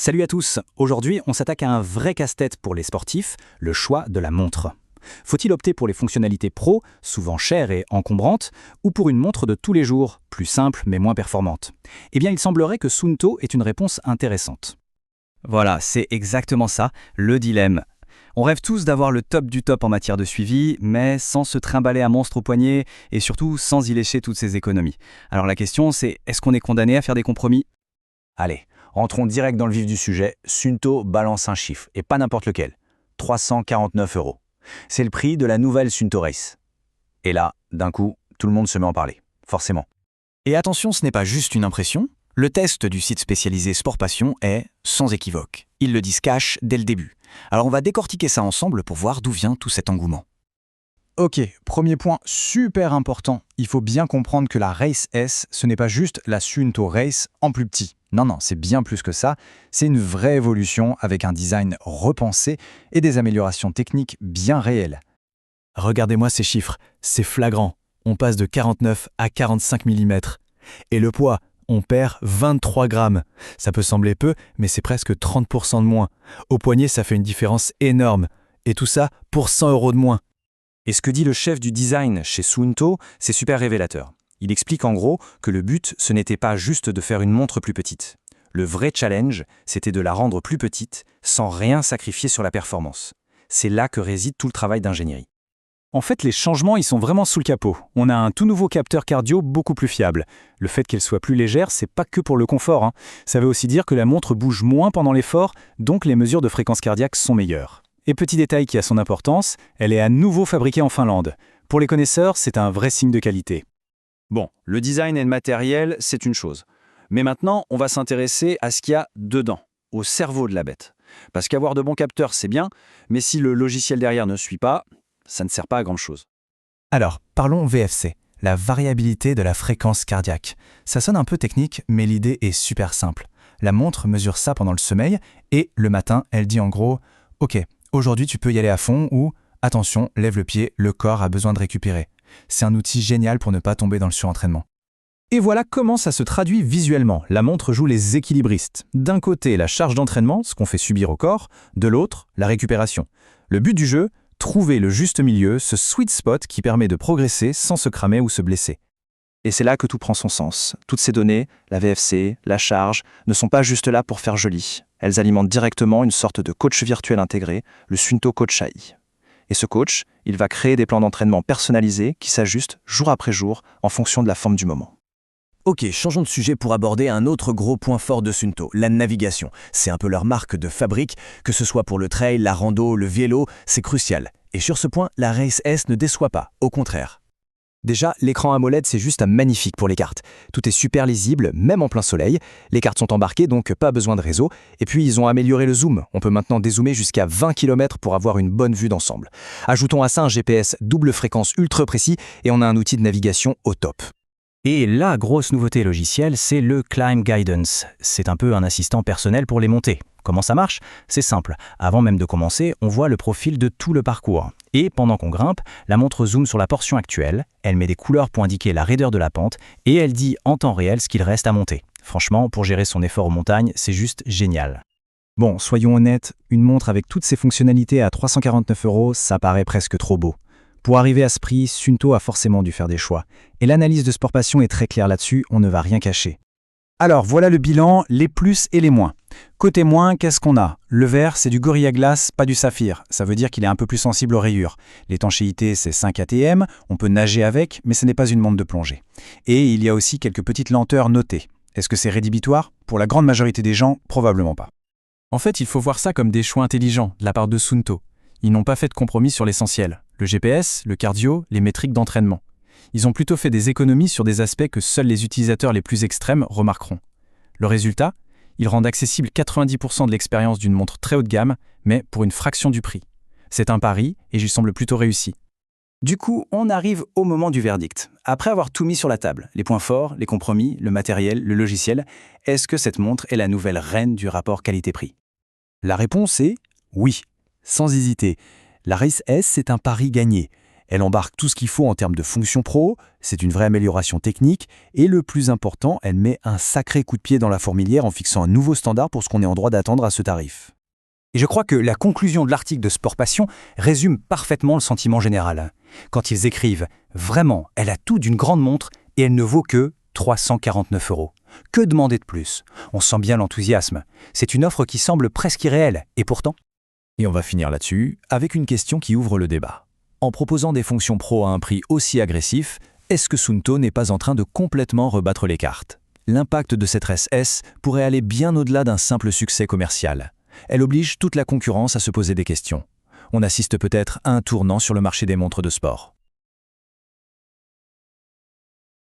Salut à tous, aujourd'hui on s'attaque à un vrai casse-tête pour les sportifs, le choix de la montre. Faut-il opter pour les fonctionnalités pro, souvent chères et encombrantes, ou pour une montre de tous les jours, plus simple mais moins performante? Eh bien il semblerait que Suunto est une réponse intéressante. Voilà, c'est exactement ça, le dilemme. On rêve tous d'avoir le top du top en matière de suivi, mais sans se trimballer un monstre au poignet et surtout sans y lécher toutes ses économies. Alors la question c'est, est-ce qu'on est condamné à faire des compromis? Allez, rentrons direct dans le vif du sujet. Suunto balance un chiffre, et pas n'importe lequel. 349 €. C'est le prix de la nouvelle Suunto Race. Et là, d'un coup, tout le monde se met à en parler. Forcément. Et attention, ce n'est pas juste une impression. Le test du site spécialisé Sport Passion est sans équivoque. Ils le disent cash dès le début. Alors on va décortiquer ça ensemble pour voir d'où vient tout cet engouement. Ok, premier point super important. Il faut bien comprendre que la Race S, ce n'est pas juste la Suunto Race en plus petit. Non, c'est bien plus que ça. C'est une vraie évolution avec un design repensé et des améliorations techniques bien réelles. Regardez-moi ces chiffres, c'est flagrant. On passe de 49 à 45 mm. Et le poids, on perd 23 grammes. Ça peut sembler peu, mais c'est presque 30% de moins. Au poignet, ça fait une différence énorme. Et tout ça pour 100 € de moins. Et ce que dit le chef du design chez Suunto, c'est super révélateur. Il explique en gros que le but, ce n'était pas juste de faire une montre plus petite. Le vrai challenge, c'était de la rendre plus petite sans rien sacrifier sur la performance. C'est là que réside tout le travail d'ingénierie. En fait, les changements, ils sont vraiment sous le capot. On a un tout nouveau capteur cardio beaucoup plus fiable. Le fait qu'elle soit plus légère, c'est pas que pour le confort, hein. Ça veut aussi dire que la montre bouge moins pendant l'effort, donc les mesures de fréquence cardiaque sont meilleures. Et petit détail qui a son importance, elle est à nouveau fabriquée en Finlande. Pour les connaisseurs, c'est un vrai signe de qualité. Bon, le design et le matériel, c'est une chose. Mais maintenant, on va s'intéresser à ce qu'il y a dedans, au cerveau de la bête. Parce qu'avoir de bons capteurs, c'est bien, mais si le logiciel derrière ne suit pas, ça ne sert pas à grand-chose. Alors, parlons VFC, la variabilité de la fréquence cardiaque. Ça sonne un peu technique, mais l'idée est super simple. La montre mesure ça pendant le sommeil, et le matin, elle dit en gros « Ok, aujourd'hui tu peux y aller à fond » ou « Attention, lève le pied, le corps a besoin de récupérer ». C'est un outil génial pour ne pas tomber dans le surentraînement. Et voilà comment ça se traduit visuellement. La montre joue les équilibristes. D'un côté, la charge d'entraînement, ce qu'on fait subir au corps, de l'autre, la récupération. Le but du jeu, trouver le juste milieu, ce sweet spot qui permet de progresser sans se cramer ou se blesser. Et c'est là que tout prend son sens. Toutes ces données, la VFC, la charge, ne sont pas juste là pour faire joli. Elles alimentent directement une sorte de coach virtuel intégré, le Suunto Coach AI. Et ce coach, il va créer des plans d'entraînement personnalisés qui s'ajustent jour après jour en fonction de la forme du moment. Ok, changeons de sujet pour aborder un autre gros point fort de Suunto, la navigation. C'est un peu leur marque de fabrique, que ce soit pour le trail, la rando, le vélo, c'est crucial. Et sur ce point, la Race S ne déçoit pas, au contraire. Déjà, l'écran AMOLED, c'est juste magnifique pour les cartes. Tout est super lisible, même en plein soleil. Les cartes sont embarquées, donc pas besoin de réseau. Et puis, ils ont amélioré le zoom. On peut maintenant dézoomer jusqu'à 20 km pour avoir une bonne vue d'ensemble. Ajoutons à ça un GPS double fréquence ultra précis et on a un outil de navigation au top. Et la grosse nouveauté logicielle, c'est le Climb Guidance. C'est un peu un assistant personnel pour les montées. Comment ça marche? C'est simple. Avant même de commencer, on voit le profil de tout le parcours. Et pendant qu'on grimpe, la montre zoome sur la portion actuelle, elle met des couleurs pour indiquer la raideur de la pente et elle dit en temps réel ce qu'il reste à monter. Franchement, pour gérer son effort aux montagnes, c'est juste génial. Bon, soyons honnêtes, une montre avec toutes ses fonctionnalités à 349 €, ça paraît presque trop beau. Pour arriver à ce prix, Suunto a forcément dû faire des choix. Et l'analyse de Sport Passion est très claire là-dessus, on ne va rien cacher. Alors voilà le bilan, les plus et les moins. Côté moins, qu'est-ce qu'on a? Le vert, c'est du Gorilla Glass, pas du saphir. Ça veut dire qu'il est un peu plus sensible aux rayures. L'étanchéité, c'est 5 ATM, on peut nager avec, mais ce n'est pas une montre de plongée. Et il y a aussi quelques petites lenteurs notées. Est-ce que c'est rédhibitoire? Pour la grande majorité des gens, probablement pas. En fait, il faut voir ça comme des choix intelligents de la part de Suunto. Ils n'ont pas fait de compromis sur l'essentiel. Le GPS, le cardio, les métriques d'entraînement. Ils ont plutôt fait des économies sur des aspects que seuls les utilisateurs les plus extrêmes remarqueront. Le résultat, ils rendent accessible 90% de l'expérience d'une montre très haut de gamme, mais pour une fraction du prix. C'est un pari et j'y semble plutôt réussi. Du coup, on arrive au moment du verdict. Après avoir tout mis sur la table, les points forts, les compromis, le matériel, le logiciel, est-ce que cette montre est la nouvelle reine du rapport qualité-prix? La réponse est oui, sans hésiter. La Race S, c'est un pari gagné. Elle embarque tout ce qu'il faut en termes de fonction pro, c'est une vraie amélioration technique, et le plus important, elle met un sacré coup de pied dans la fourmilière en fixant un nouveau standard pour ce qu'on est en droit d'attendre à ce tarif. Et je crois que la conclusion de l'article de Sport Passion résume parfaitement le sentiment général. Quand ils écrivent « Vraiment, elle a tout d'une grande montre et elle ne vaut que 349 €. Que demander de plus ?» On sent bien l'enthousiasme. C'est une offre qui semble presque irréelle, et pourtant… Et on va finir là-dessus avec une question qui ouvre le débat. En proposant des fonctions pro à un prix aussi agressif, est-ce que Suunto n'est pas en train de complètement rebattre les cartes? L'impact de cette RS pourrait aller bien au-delà d'un simple succès commercial. Elle oblige toute la concurrence à se poser des questions. On assiste peut-être à un tournant sur le marché des montres de sport.